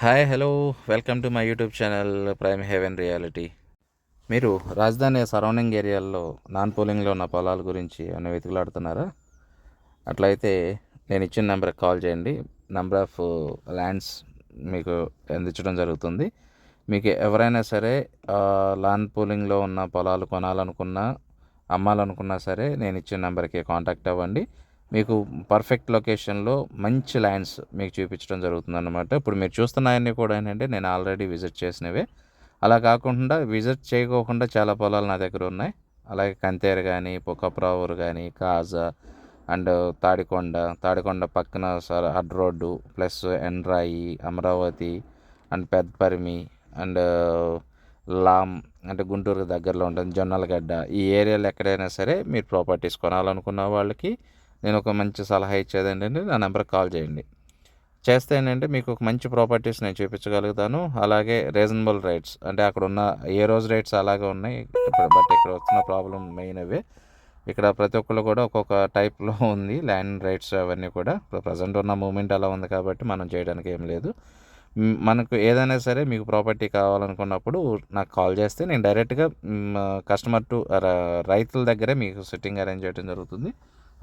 Hi hello welcome to my YouTube channel Prime Heaven Reality. మీరు రాజధాని surrounding ఏరియాల్లో non పోలింగ్లో ఉన్న పొలాల గురించి ఏమైనా వెతుకులాడుతున్నారా? అట్లయితే నేను ఇచ్చిన నెంబర్కి కాల్ చేయండి. నెంబర్ ఆఫ్ ల్యాండ్స్ మీకు అందించడం జరుగుతుంది. మీకు ఎవరైనా సరే లాన్ పోలింగ్లో ఉన్న పొలాలు కొనాలనుకున్నా అమ్మాలనుకున్నా సరే నేను ఇచ్చిన నెంబర్కి కాంటాక్ట్ అవ్వండి. మీకు పర్ఫెక్ట్ లొకేషన్లో మంచి ల్యాండ్స్ మీకు చూపించడం జరుగుతుందన్నమాట. ఇప్పుడు మీరు చూస్తున్నాయన్నీ కూడా ఏంటంటే నేను ఆల్రెడీ విజిట్ చేసినవే. అలా కాకుండా విజిట్ చేయకోకుండా చాలా పొలాలు నా దగ్గర ఉన్నాయి. అలాగే కంతేరు కానీ, పొక్కప్రావూరు కానీ, కాజా అండ్ తాడికొండ పక్కన అడ్ road plus Endrayi, Amaravati and Peddaparimi and Lam అంటే గుంటూరు దగ్గరలో ఉంటుంది, జొన్నలగడ్డ. ఈ ఏరియాలో ఎక్కడైనా సరే మీరు ప్రాపర్టీస్ కొనాలనుకున్న వాళ్ళకి నేను ఒక మంచి సలహా ఇచ్చేది ఏంటంటే నా నెంబర్కి కాల్ చేయండి. చేస్తే ఏంటంటే మీకు ఒక మంచి ప్రాపర్టీస్ నేను చూపించగలుగుతాను. అలాగే రీజనబుల్ రేట్స్ అంటే అక్కడ ఉన్న ఏ రోజు రేట్స్ అలాగే ఉన్నాయి. బట్ ఇక్కడ వస్తున్న ప్రాబ్లం మెయిన్ అవే. ఇక్కడ ప్రతి ఒక్కళ్ళు కూడా ఒక్కొక్క టైప్లో ఉంది ల్యాండ్ రేట్స్ అవన్నీ కూడా. ఇప్పుడు ప్రజెంట్ ఉన్న మూమెంట్ అలా ఉంది కాబట్టి మనం చేయడానికి ఏం లేదు. మనకు ఏదైనా సరే మీకు ప్రాపర్టీ కావాలనుకున్నప్పుడు నాకు కాల్ చేస్తే నేను డైరెక్ట్గా కస్టమర్ టు రైతుల దగ్గరే మీకు సిట్టింగ్ అరేంజ్ చేయడం జరుగుతుంది.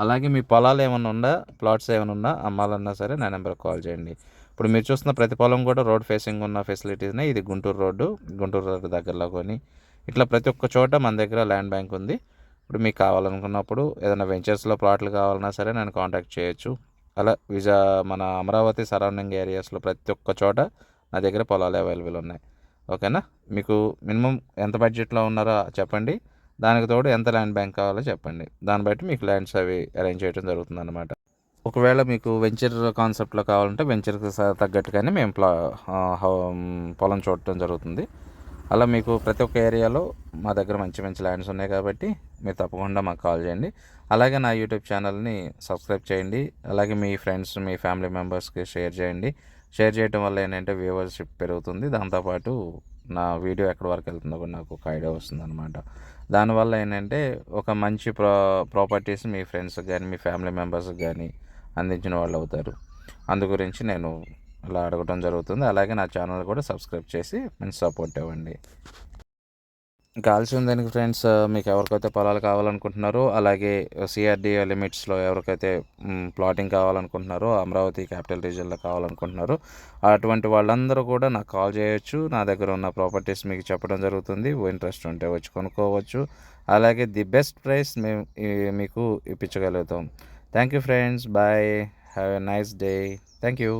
అలాగే మీ పొలాలు ఏమైనా ఉన్నా, ప్లాట్స్ ఏమైనా ఉన్నా అమ్మాలన్నా సరే నా నెంబర్కి కాల్ చేయండి. ఇప్పుడు మీరు చూస్తున్న ప్రతి పొలం కూడా రోడ్ ఫేసింగ్ ఉన్న ఫెసిలిటీస్నే. ఇది గుంటూరు రోడ్డు దగ్గరలో కొని ఇట్లా ప్రతి ఒక్క చోట మన దగ్గర ల్యాండ్ బ్యాంక్ ఉంది. ఇప్పుడు మీకు కావాలనుకున్నప్పుడు ఏదైనా వెంచర్స్లో ప్లాట్లు కావాలన్నా సరే నన్ను కాంటాక్ట్ చేయొచ్చు. అలా మన అమరావతి సరౌండింగ్ ఏరియాస్లో ప్రతి ఒక్క చోట నా దగ్గర పొలాలు అవైలబుల్ ఉన్నాయి. ఓకేనా? మీకు మినిమం ఎంత బడ్జెట్లో ఉన్నారో చెప్పండి. దానికి తోడు ఎంత ల్యాండ్ బ్యాంక్ కావాలో చెప్పండి. దాన్ని బట్టి మీకు ల్యాండ్స్ అవి అరేంజ్ చేయడం జరుగుతుంది అన్నమాట. ఒకవేళ మీకు వెంచర్ కాన్సెప్ట్లో కావాలంటే వెంచర్కి తగ్గట్టుగానే మేము పొలం చూడటం జరుగుతుంది. అలా మీకు ప్రతి ఒక్క ఏరియాలో మా దగ్గర మంచి మంచి ల్యాండ్స్ ఉన్నాయి కాబట్టి మీరు తప్పకుండా మాకు కాల్ చేయండి. అలాగే నా యూట్యూబ్ ఛానల్ని సబ్స్క్రైబ్ చేయండి. అలాగే మీ ఫ్రెండ్స్, మీ ఫ్యామిలీ మెంబర్స్కి షేర్ చేయండి. షేర్ చేయడం వల్ల ఏంటంటే వ్యూవర్షిప్ పెరుగుతుంది. దాంతోపాటు నా వీడియో ఎక్కడి వరకు వెళ్తుందో కూడా నాకు ఒక ఐడియా వస్తుంది అనమాట. దానివల్ల ఏంటంటే ఒక మంచి ప్రాపర్టీస్ మీ ఫ్రెండ్స్కి కానీ, మీ ఫ్యామిలీ మెంబర్స్కి కానీ అందించిన వాళ్ళు అవుతారు. అందు గురించి నేను అలా అడగటం జరుగుతుంది. అలాగే నా ఛానల్ కూడా సబ్స్క్రైబ్ చేసి మంచి సపోర్ట్ ఇవ్వండి. కావాల్సిన దానికి ఫ్రెండ్స్, మీకు ఎవరికైతే పొలాలు కావాలనుకుంటున్నారో, అలాగే సిఆర్డీఏ లిమిట్స్లో ఎవరికైతే ప్లాటింగ్ కావాలనుకుంటున్నారో, అమరావతి క్యాపిటల్ రీజియన్లో కావాలనుకుంటున్నారో అటువంటి వాళ్ళందరూ కూడా నాకు కాల్ చేయొచ్చు. నా దగ్గర ఉన్న ప్రాపర్టీస్ మీకు చెప్పడం జరుగుతుంది. ఇంట్రెస్ట్ ఉంటే వచ్చి కొనుక్కోవచ్చు. అలాగే ది బెస్ట్ ప్రైస్ మేము మీకు ఇప్పించగలుగుతాం. Thank you friends. Bye. Have a nice day. Thank you.